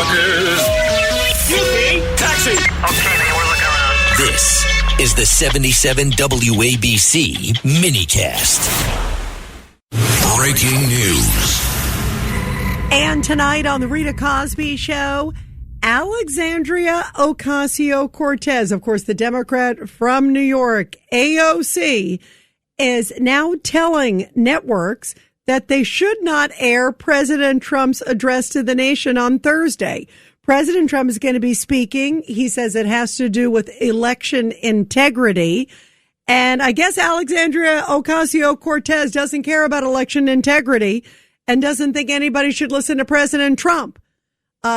suckers. Taxi. Okay, man, we're looking around. This is the 77 WABC minicast. Breaking news. And tonight on the Rita Cosby Show, Alexandria Ocasio-Cortez, of course, the Democrat from New York, AOC, is now telling networks that they should not air President Trump's address to the nation on Thursday. President Trump is going to be speaking. He says it has to do with election integrity. And I guess Alexandria Ocasio-Cortez doesn't care about election integrity and doesn't think anybody should listen to President Trump.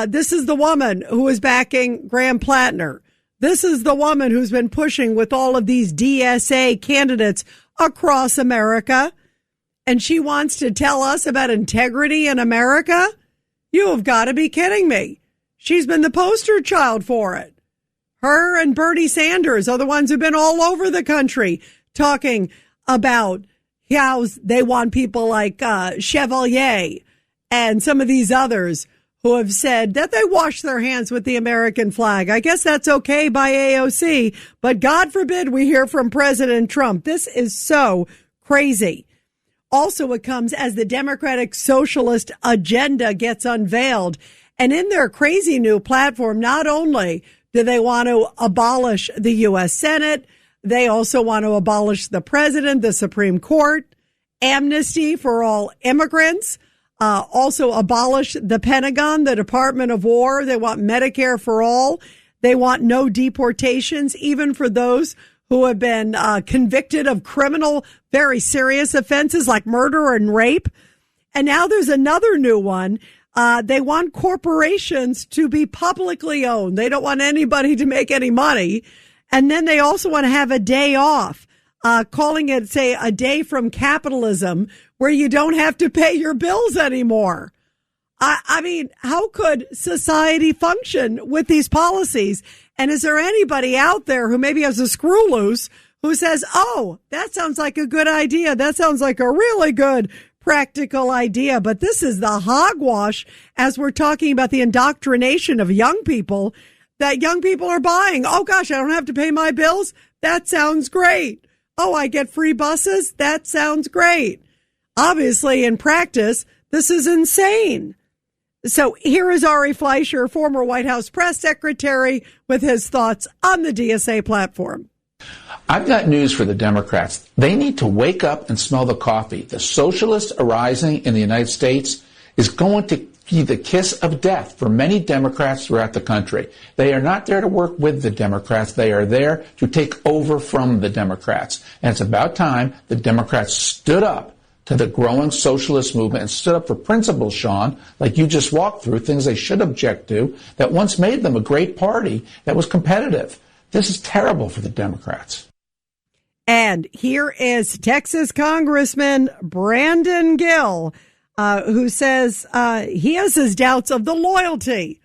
This is the woman who is backing Graham Plattner. This is the woman who's been pushing with all of these DSA candidates across America. And she wants to tell us about integrity in America? You have got to be kidding me. She's been the poster child for it. Her and Bernie Sanders are the ones who've been all over the country talking about how they want people like Chevalier and some of these others who have said that they wash their hands with the American flag. I guess that's okay by AOC, but God forbid we hear from President Trump. This is so crazy. Also, it comes as the Democratic Socialist agenda gets unveiled. And in their crazy new platform, not only do they want to abolish the U.S. Senate, they also want to abolish the president, the Supreme Court, amnesty for all immigrants, also abolish the Pentagon, the Department of War. They want Medicare for all. They want no deportations, even for those who have been convicted of criminal, very serious offenses like murder and rape. And now there's another new one. They want corporations to be publicly owned. They don't want anybody to make any money. And then they also want to have a day off, calling it, say, a day from capitalism where you don't have to pay your bills anymore. I mean, how could society function with these policies? And is there anybody out there who maybe has a screw loose who says, oh, that sounds like a good idea. That sounds like a really good practical idea. But this is the hogwash as we're talking about the indoctrination of young people that young people are buying. Oh, gosh, I don't have to pay my bills. That sounds great. Oh, I get free buses. That sounds great. Obviously, in practice, this is insane. So here is Ari Fleischer, former White House press secretary, with his thoughts on the DSA platform. I've got news for the Democrats. They need to wake up and smell the coffee. The socialist arising in the United States is going to be the kiss of death for many Democrats throughout the country. They are not there to work with the Democrats. They are there to take over from the Democrats. And it's about time the Democrats stood up to the growing socialist movement and stood up for principles, Sean, like you just walked through, things they should object to, that once made them a great party that was competitive. This is terrible for the Democrats. And here is Texas Congressman Brandon Gill, who says he has his doubts of the loyalty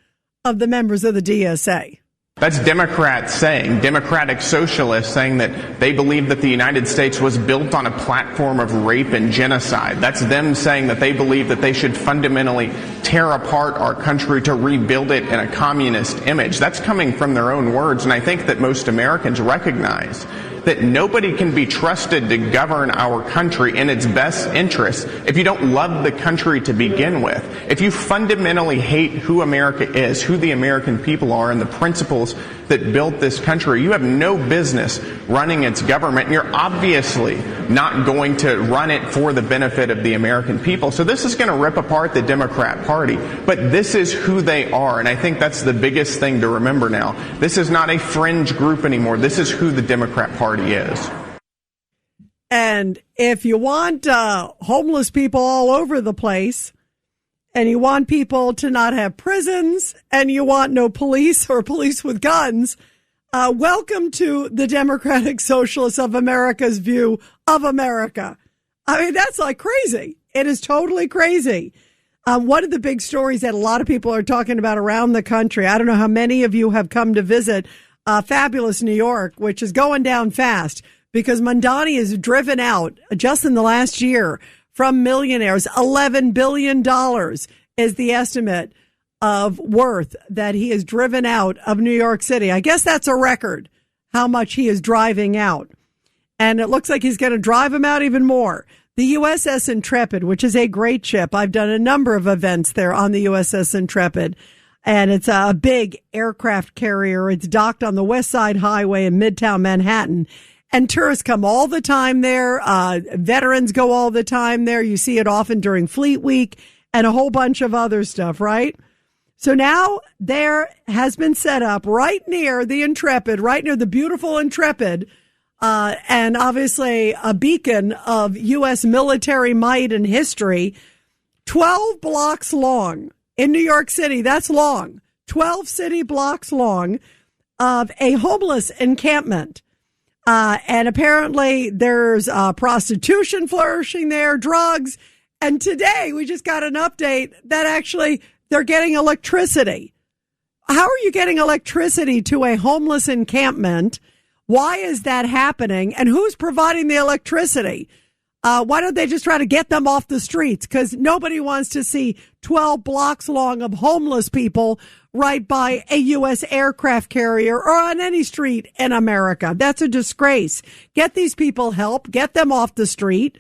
of the members of the DSA. That's Democrats saying, Democratic Socialists saying that they believe that the United States was built on a platform of rape and genocide. That's them saying that they believe that they should fundamentally tear apart our country to rebuild it in a communist image. That's coming from their own words, and I think that most Americans recognize that nobody can be trusted to govern our country in its best interests if you don't love the country to begin with. If you fundamentally hate who America is, who the American people are, and the principles that built this country, you have no business running its government, and you're obviously not going to run it for the benefit of the American people. So this is going to rip apart the Democrat Party, but this is who they are, and I think that's the biggest thing to remember now. This is not a fringe group anymore. This is who the Democrat Party is. And if you want homeless people all over the place, and you want people to not have prisons, and you want no police or police with guns, welcome to the Democratic Socialists of America's view of America. I mean, that's like crazy. It is totally crazy. One of the big stories that a lot of people are talking about around the country, I don't know how many of you have come to visit fabulous New York, which is going down fast because Mamdani is driven out just in the last year from Millionaires. $11 billion is the estimate of worth that he has driven out of New York City. I guess that's a record, how much he is driving out. And it looks like he's going to drive him out even more. The USS Intrepid, which is a great ship. I've done a number of events there on the USS Intrepid. And it's a big aircraft carrier. It's docked on the West Side Highway in Midtown Manhattan. And tourists come all the time there. Veterans go all the time there. You see it often during Fleet Week and a whole bunch of other stuff, right? So now there has been set up right near the Intrepid, right near the beautiful Intrepid, and obviously a beacon of U.S. military might and history, 12 blocks long in New York City. That's long. 12 city blocks long of a homeless encampment. And apparently there's prostitution flourishing there, drugs. And today we just got an update that actually they're getting electricity. How are you getting electricity to a homeless encampment? Why is that happening? And who's providing the electricity? Why don't they just try to get them off the streets? Because nobody wants to see 12 blocks long of homeless people right by a U.S. aircraft carrier or on any street in America. That's a disgrace. Get these people help, get them off the street,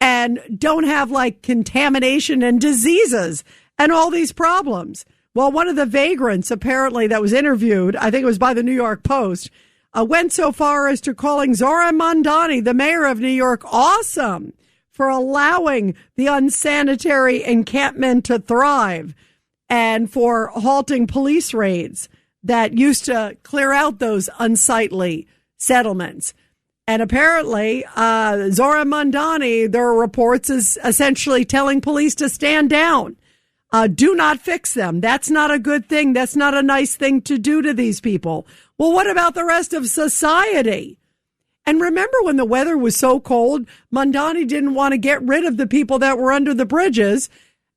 and don't have like contamination and diseases and all these problems. Well, one of the vagrants apparently that was interviewed, I think it was by the New York Post, went so far as to calling Zohran Mamdani, the mayor of New York, awesome for allowing the unsanitary encampment to thrive and for halting police raids that used to clear out those unsightly settlements. And apparently, Zohran Mamdani, there are reports, is essentially telling police to stand down. Do not fix them. That's not a good thing. That's not a nice thing to do to these people. Well, what about the rest of society? And remember when the weather was so cold, Mamdani didn't want to get rid of the people that were under the bridges,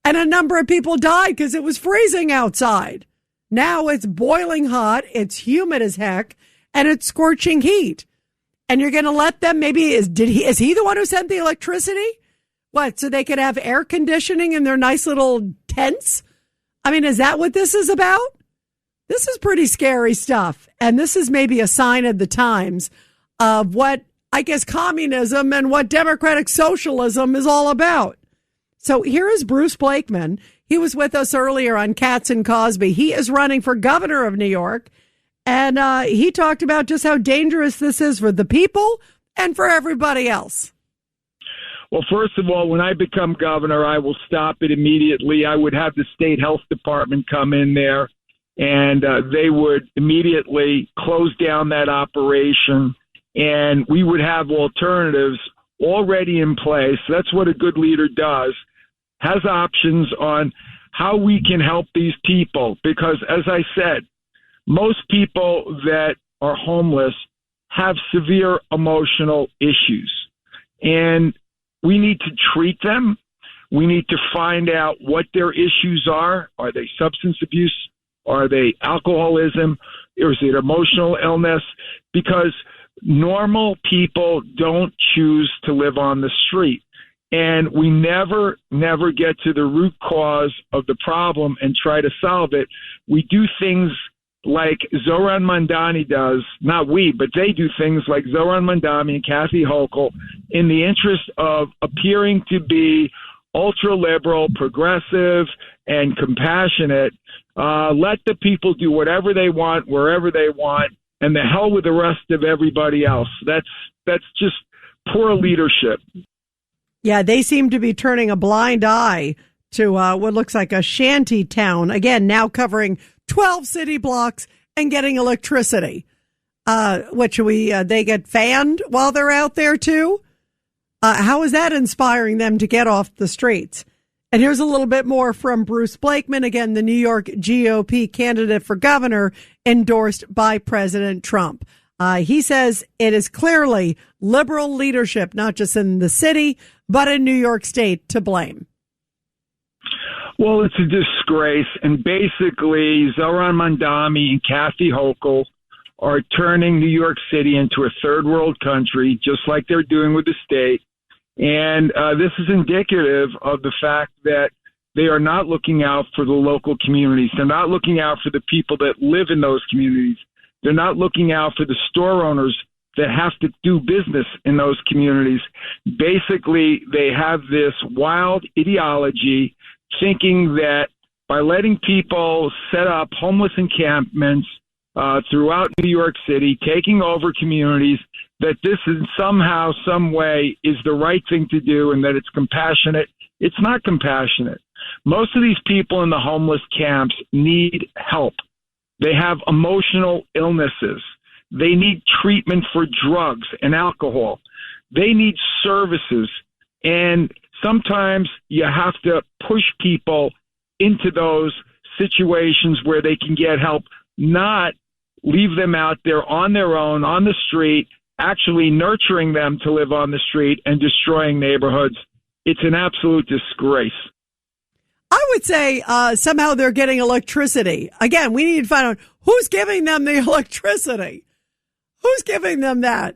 and a number of people died because it was freezing outside. Now it's boiling hot, it's humid as heck, and it's scorching heat. And you're going to let them, maybe, is he the one who sent the electricity? What, so they could have air conditioning in their nice little tents? I mean, is that what this is about? This is pretty scary stuff. And this is maybe a sign of the times of what, I guess, communism and what democratic socialism is all about. So here is Bruce Blakeman. He was with us earlier on Katz and Cosby. He is running for governor of New York. And he talked about just how dangerous this is for the people and for everybody else. Well, first of all, when I become governor, I will stop it immediately. I would have the state health department come in there, and they would immediately close down that operation, and we would have alternatives already in place. That's what a good leader does, has options on how we can help these people. Because, as I said, most people that are homeless have severe emotional issues, and we need to treat them. We need to find out what their issues are. Are they substance abuse? Are they alcoholism? Or is it emotional illness? Because normal people don't choose to live on the street. And we never get to the root cause of the problem and try to solve it. We do things like Zohran Mamdani does, not we, but they do things like Zohran Mamdani and Kathy Hochul in the interest of appearing to be ultra-liberal, progressive, and compassionate. Let the people do whatever they want, wherever they want, and the hell with the rest of everybody else. That's just poor leadership. Yeah, they seem to be turning a blind eye to what looks like a shanty town. Again, now covering 12 city blocks and getting electricity. They get fanned while they're out there too? How is that inspiring them to get off the streets? And here's a little bit more from Bruce Blakeman, again, the New York GOP candidate for governor endorsed by President Trump. He says it is clearly liberal leadership, not just in the city, but in New York State, to blame. Well, it's a disgrace. And basically, Zohran Mamdani and Kathy Hochul are turning New York City into a third world country, just like they're doing with the state. And this is indicative of the fact that they are not looking out for the local communities. They're not looking out for the people that live in those communities. They're not looking out for the store owners that have to do business in those communities. Basically, they have this wild ideology thinking that by letting people set up homeless encampments throughout New York City, taking over communities, that this is somehow, some way is the right thing to do and that it's compassionate. It's not compassionate. Most of these people in the homeless camps need help. They have emotional illnesses. They need treatment for drugs and alcohol. They need services. And sometimes you have to push people into those situations where they can get help, not leave them out there on their own, on the street, actually nurturing them to live on the street and destroying neighborhoods. It's an absolute disgrace. I would say somehow they're getting electricity. Again, we need to find out who's giving them the electricity. Who's giving them that?